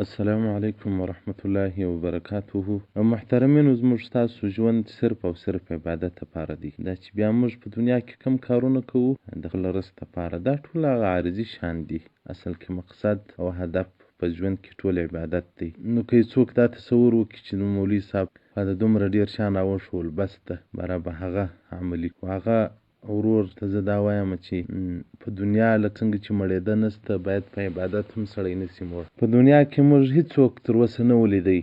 السلام علیکم ورحمت الله وبرکاته. محترمینو، زموږ ستاسو ژوند صرف او صرف عبادت لپاره دی. دا چې بیا موږ په دنیا کې کم کارونه کوو د خپل رزق لپاره، دا ټول هغه عارضي شیان دي. اصل کې مقصد او هدف په ژوند کې ټول عبادت دی. نو که څوک دا تصور وکړي چې د مولوي صاحب د دومره ډېر شیان راوښول بس ده، بره به هغه عملي کړو. هغه ورور ته زه دا وایم چې په دنیا له څنګه چې مړېده نسته، باید په عبادت هم سړی نسي مړ. په دنیا کې موږ هېڅوک تر اوسه نه ولیدی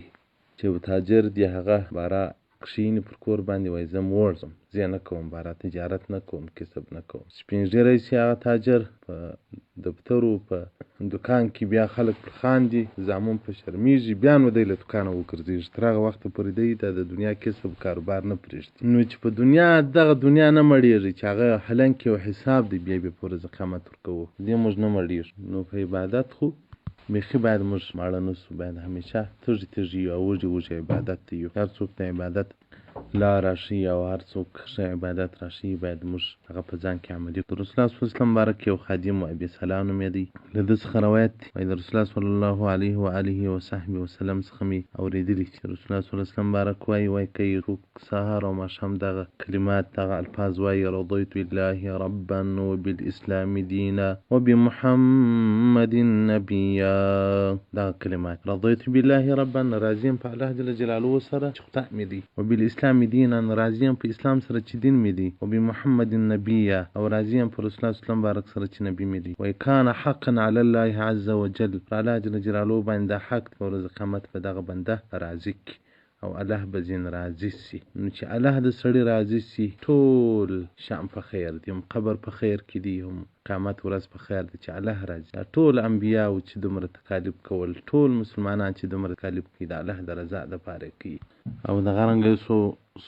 چې یو تاجر دی، هغه باره کښېني پر کور باندې وایي زه موړ ځم، زه یې نه کوم، باره تجارت نه کوم، کسب نه کوم. سپین ږیری سي هغه تاجر په دفترو په دکان کې بیا خلک پر خاندي، زامن په شرمېږي، بیا نو دی له دکانه وګرځېږي. تر هغه وخته پورې دی د دنیا کسب کاروبار نه پرېږدي. نو چې په دنیا دغه دنیا نه مړېږي چې هغه حلنکې یو حساب دی، بیا په ورځ قیامت ورکوو، دې موږ نه مړېږو. نو په عبادت خو بیخي باید موږ ماړه نه سو، باید همیشه تږي تږي یو او وږي وږي عبادت ته یو. هر څوک د عبادت لار راښیي او هر څوک ښه عبادت راښیي، باید موږ هغه په ځان کې عملي کړو. رسول الله صلی الله علیه وسلم بارک یو خادم و ابي سلام نومېدی. له ده څخه روایت دی، وایي د رسول الله صلی الله علیه و آله وصحبه وسلم څخه مې اورېدلي چې رسول الله صلی الله علیه وسلم بارک وایي که یو څوک سهار او ماښام دغه کلمات دغه الفاظ وایي: رضیت بالله ربا وبالاسلام دینا وبمحمد نبیا. دغه کلمات رضیت بالله ربا، راضي یم په الله جل جلاله سره چې خدای مې دی، وبالاسلام دینا، راضي یم په اسلام سره چې دین مې دی، وبمحمد نبیا، او راضي یم په رسول الله صلی الله علیه وسلم بارک سره چې نبی مې دی. وایي کان حقا علی الله عز وجل، پر الله جل جلاله باندې دا حق په ورځ قیامت به دغه بنده راضي کړي او الله به ځین راضي سي. نو چې الله د سړي راضي سي، ټول شام په خیر دی، هم قبر په خیر کې دی، هم قیامت ورځ په خیر دی چې الله راضي. ټول انبیاو چې دومره تکالیف کول، ټول مسلمانان چې دومره تکالیف کوي، د الله د رضا دپاره کوي. او دغه رنګه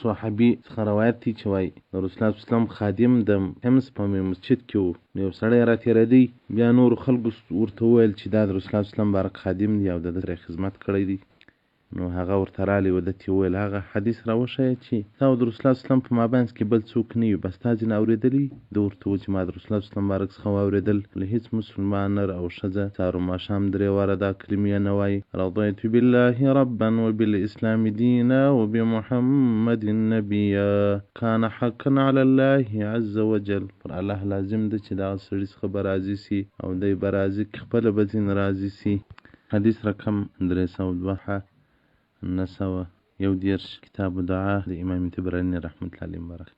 صحابي څخه روایت دی چې وایي د رسول الله صلی الله علیه وسلم خادم د حمص په مسجد کې و، نو یو سړی راتېرېدی، بیا نورو خلکو ورته وویل چې دا د رسول الله صلی الله علیه وسلم بارک خادم دی او د ده خدمت کړی دی. نو هغه ورته رالی و، ده ته وویل هغه حدیث راوښیه چې تا او د رسول الله صلی الله علیه وسلم په مابینځ کې بل څوک نه وي، بس تا ځینې اورېدلي؟ ده ورته وویل چې ما د رسول الله صلی الله علیه وسلم بارک څخه واورېدل له هېڅ مسلمان نر او ښځه سهار و ماښام 3 واره دا کلمې نه وایي: رضیت بالله ربا وبالاسلام دینا وبمحمد نبیا کان حقا علی الله عز وجل. پر الله لازم ده چې دغه سړي څخه به راضي سي او دی به راضي کړي، خپله به ځینې راضي سي. حدیث رقم 302 911 کتاب دعا د امام طبراني رحمت الله علیه مبارک.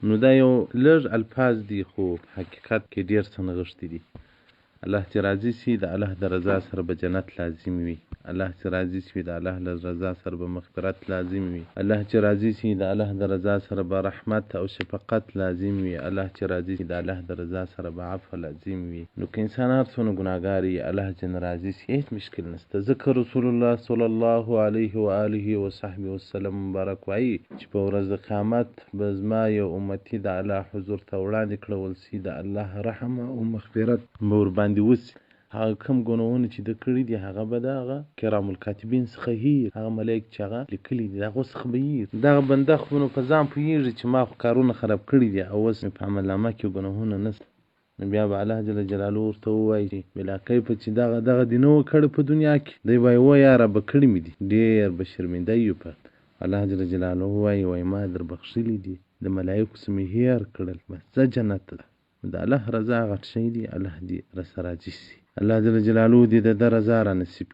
نو دا یو لږ الفاظ دي، خو حقیقت کې ډېر څه نغښتي دي. الله چې راضي سي، د الله د رضا سره به جنت لازم وي. الله چې راضي سي، د الله د رضا سره به مغفرت لازم وي. الله چې راضي سي، د الله د رضا سره به رحمت او شفقت لازم وي. الله چې راضي سي، د الله د رضا سره به عفو لازم وي. نو که انسان هر څونه ګناهګار وي، الله جن راضي سي، هېڅ مشکل نشته. ځکه رسول الله صلی الله علیه و آله وصحبه وسلم مبارک وایي چې په ورځ د قیامت به زما یو امتي د الله حضور ته وړاندې کړول سي، د الله رحم او مغفرت به ورباندې وسي. هغه کم ګناهونه چې ده کړي دي، هغه به د هغه کرام الکاتبین څخه هیر، هغه ملایک چې هغه لیکلي دي د هغو څخه به هیر. دغه بنده خو نو په ځان پوهېږي چې ما خو کارونه خراب کړي دي او اوس مې په عملنامه کې ګناهونه نشته. نو بیا به الله جل جلاله ورته ووایي چې بلا کیفه چې دغه دې نه و کړی په دنیا کې، دی وایي و یاره به کړي مې دي. ډېر به شرمنده یو. په الله جل جلاله وایي ما در بخښلي دي، د ملایکو څه مې هیر کړل، بس ځه جنت ته. د الله رضا غټ شی دی، الله دې راسره راضي سي. الله جل جلاله دې د ده رضا را نصیب